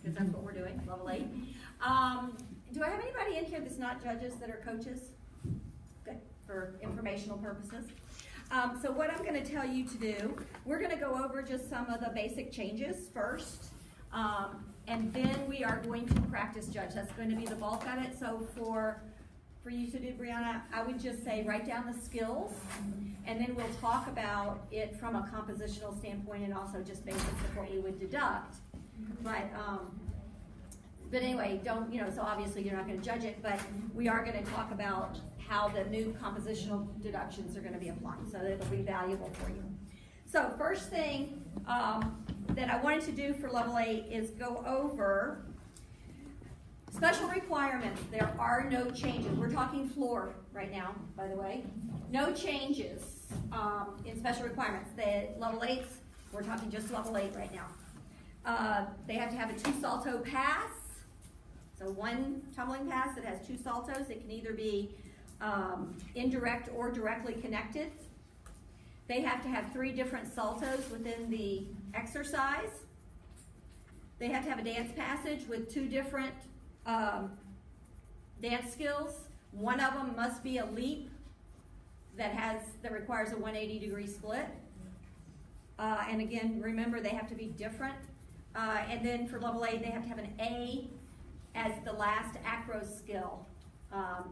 because that's what we're doing, level 8. Do I have anybody in here that's not judges that are coaches? Good, for informational purposes. So what I'm going to tell you to do, we're going to go over just some of the basic changes first, and then we are going to practice judge. That's going to be the bulk of it. So for you to do, Brianna, I would just say write down the skills, and then we'll talk about it from a compositional standpoint and also just basics of what you would deduct. But anyway, don't, so obviously you're not going to judge it, but we are going to talk about how the new compositional deductions are going to be applied, so that it'll be valuable for you. So first thing that I wanted to do for level 8 is go over special requirements. There are no changes. We're talking floor right now, by the way. No changes in special requirements. The level 8s, we're talking just level 8 right now. They have to have a 2 salto pass. So one tumbling pass that has 2 saltos. It can either be indirect or directly connected. They have to have 3 different saltos within the exercise. They have to have a dance passage with 2 different dance skills. One of them must be a leap that requires a 180-degree split. And again, remember they have to be different. And then for level 8, they have to have an A as the last acro skill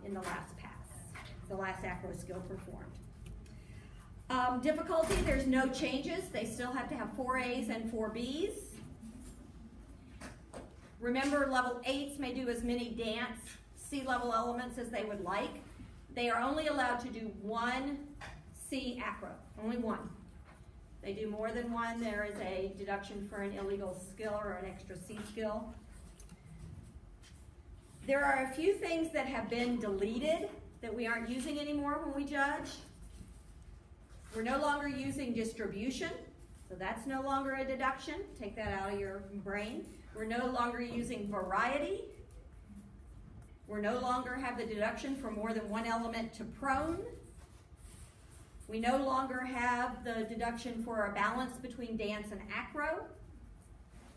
in the last pass, the last acro skill performed. Difficulty, there's no changes. They still have to have 4 A's and 4 B's. Remember, level 8s may do as many dance C-level elements as they would like. They are only allowed to do 1 C acro, only 1. They do more than 1, there is a deduction for an illegal skill or an extra C skill. There are a few things that have been deleted that we aren't using anymore when we judge. We're no longer using distribution, so that's no longer a deduction. Take that out of your brain. We're no longer using variety. We no longer have the deduction for more than 1 element to prone. We no longer have the deduction for a balance between dance and acro.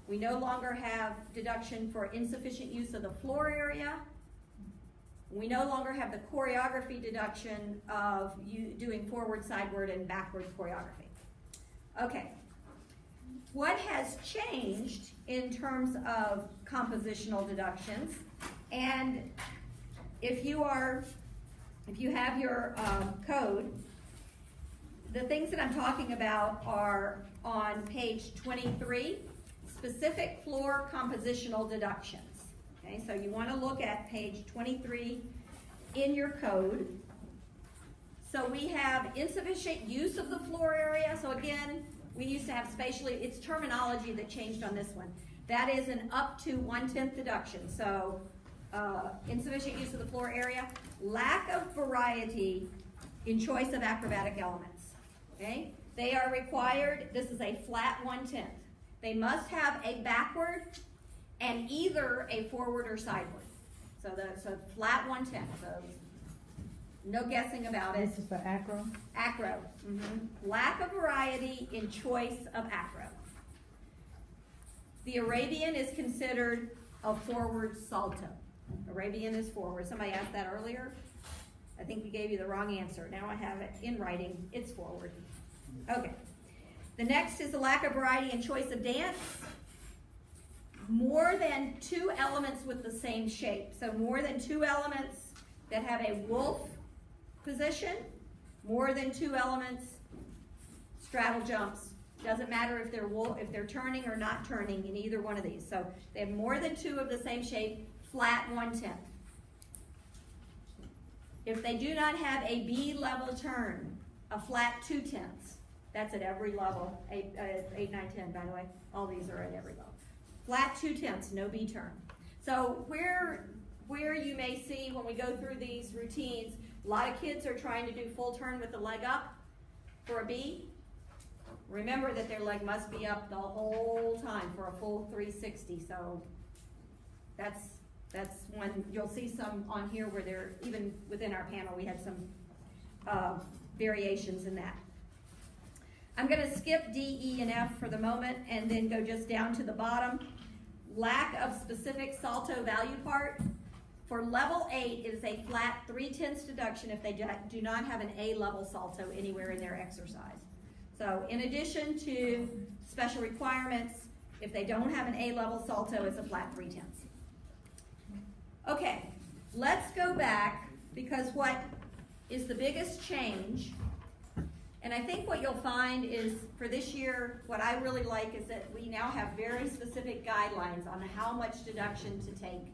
We no longer have deduction for insufficient use of the floor area. We no longer have the choreography deduction of you doing forward, sideward, and backward choreography. Okay. What has changed in terms of compositional deductions? And if you have your code, the things that I'm talking about are on page 23. Specific floor compositional deductions. Okay, so you want to look at page 23 in your code. So we have insufficient use of the floor area. So again, we used to have spatially, it's terminology that changed on this one. That is an up to 1/10 deduction. So insufficient use of the floor area, lack of variety in choice of acrobatic elements. Okay, they are required, this is a flat 1/10. They must have a backward and either a forward or sideward. So flat 1/10. So no guessing about it. This is for acro? Acro. Lack of variety in choice of acro. The Arabian is considered a forward salto. Arabian is forward. Somebody asked that earlier. I think we gave you the wrong answer. Now I have it in writing. It's forward. Okay. The next is the lack of variety in choice of dance. More than 2 elements with the same shape. So more than 2 elements that have a wolf position. More than 2 elements, straddle jumps. Doesn't matter if they're turning or not turning in either one of these. So they have more than 2 of the same shape, flat 1/10. If they do not have a B level turn, a flat 2/10. That's at every level, 8, 9, 10, by the way. All these are at every level. Flat 2/10, no B turn. So where you may see when we go through these routines, a lot of kids are trying to do full turn with the leg up for a B. Remember that their leg must be up the whole time for a full 360. So that's one, you'll see some on here where they're, even within our panel, we had some variations in that. I'm going to skip D, E, and F for the moment and then go just down to the bottom. lack of specific Salto value part. For level 8, it is a flat 3/10 deduction if they do not have an A level Salto anywhere in their exercise. So in addition to special requirements, if they don't have an A level Salto, it's a flat 3/10. Okay, let's go back, because what is the biggest change, and I think what you'll find is for this year, what I really like is that we now have very specific guidelines on how much deduction to take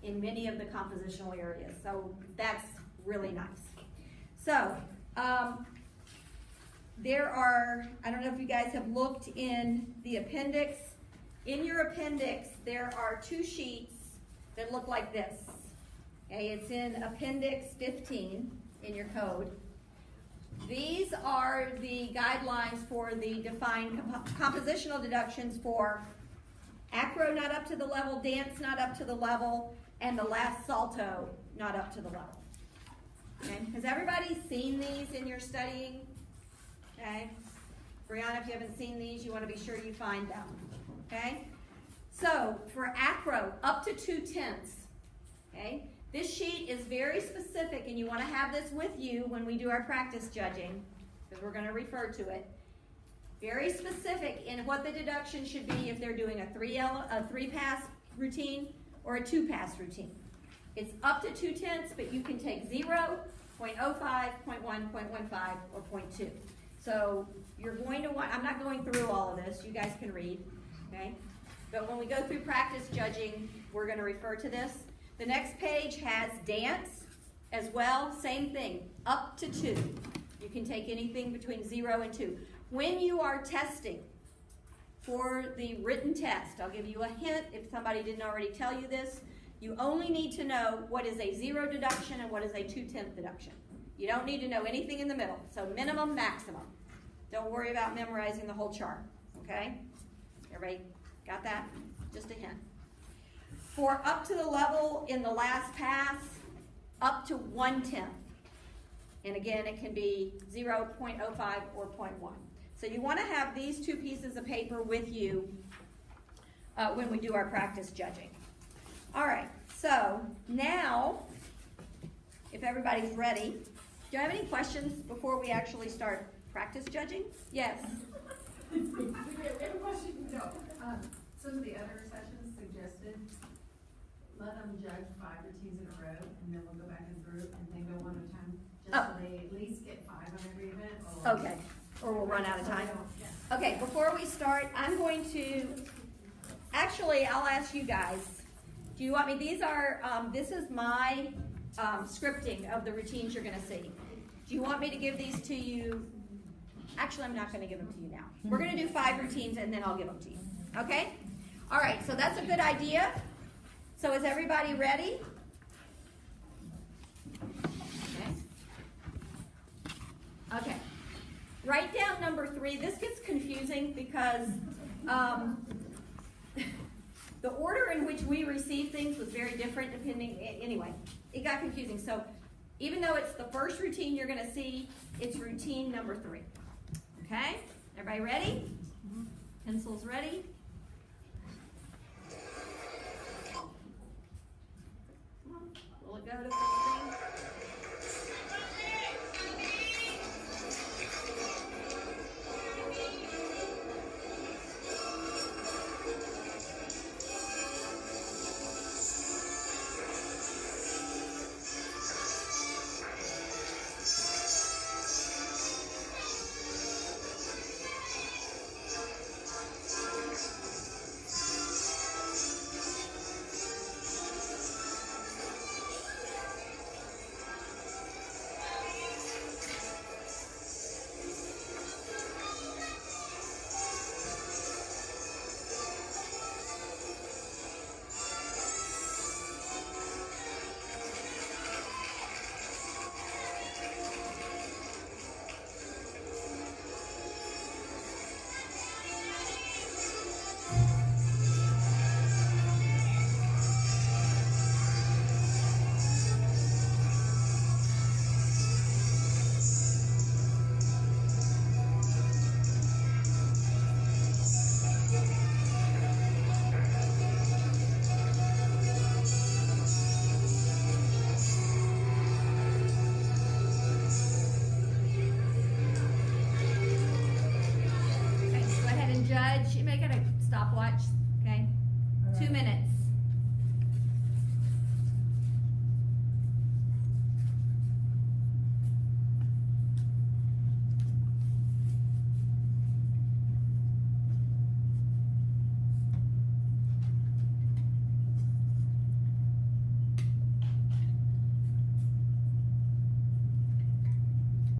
in many of the compositional areas. So that's really nice. So there are, I don't know if you guys have looked in the appendix. In your appendix, there are 2 sheets that look like this. Okay, it's in Appendix 15 in your code. These are the guidelines for the defined compositional deductions for acro not up to the level, dance not up to the level, and the last Salto not up to the level. Okay, has everybody seen these in your studying? Okay, Brianna, if you haven't seen these, you want to be sure you find them. Okay, so for acro up to 2/10, okay, this sheet is very specific, and you want to have this with you when we do our practice judging, because we're going to refer to it. Very specific in what the deduction should be if they're doing a 3-pass routine or a 2-pass routine. It's up to 2/10, but you can take 0, 0.05, 0.1, 0.15, or 0.2. So you're going to want, I'm not going through all of this, you guys can read, okay? But when we go through practice judging, we're going to refer to this. The next page has dance as well, same thing, up to 2. You can take anything between 0 and 2. When you are testing for the written test, I'll give you a hint if somebody didn't already tell you this, you only need to know what is a 0 deduction and what is a 2/10 deduction. You don't need to know anything in the middle, so minimum, maximum. Don't worry about memorizing the whole chart, okay? Everybody got that? Just a hint. For up to the level in the last pass, up to 1/10. And again, it can be 0, 0.05, or 0.1. So you want to have these 2 pieces of paper with you when we do our practice judging. All right, so now, if everybody's ready, do you have any questions before we actually start practice judging? Yes? We have a question. No. Some of the other sessions suggested let them judge 5 routines in a row, and then we'll go back in group and then go one at a time, just so they at least get 5 on every event. Or Okay, or we'll run out of time. Yeah. Okay, before we start, I'm going to, actually, I'll ask you guys, do you want me, these are, this is my scripting of the routines you're going to see. Do you want me to give these to you? Actually, I'm not going to give them to you now. We're going to do 5 routines, and then I'll give them to you. Okay? All right, so that's a good idea. So is everybody ready? Okay. Write down number 3. This gets confusing because the order in which we receive things was very different depending, anyway, it got confusing. So even though it's the first routine you're going to see, it's routine number 3. Okay? Everybody ready? Pencils ready?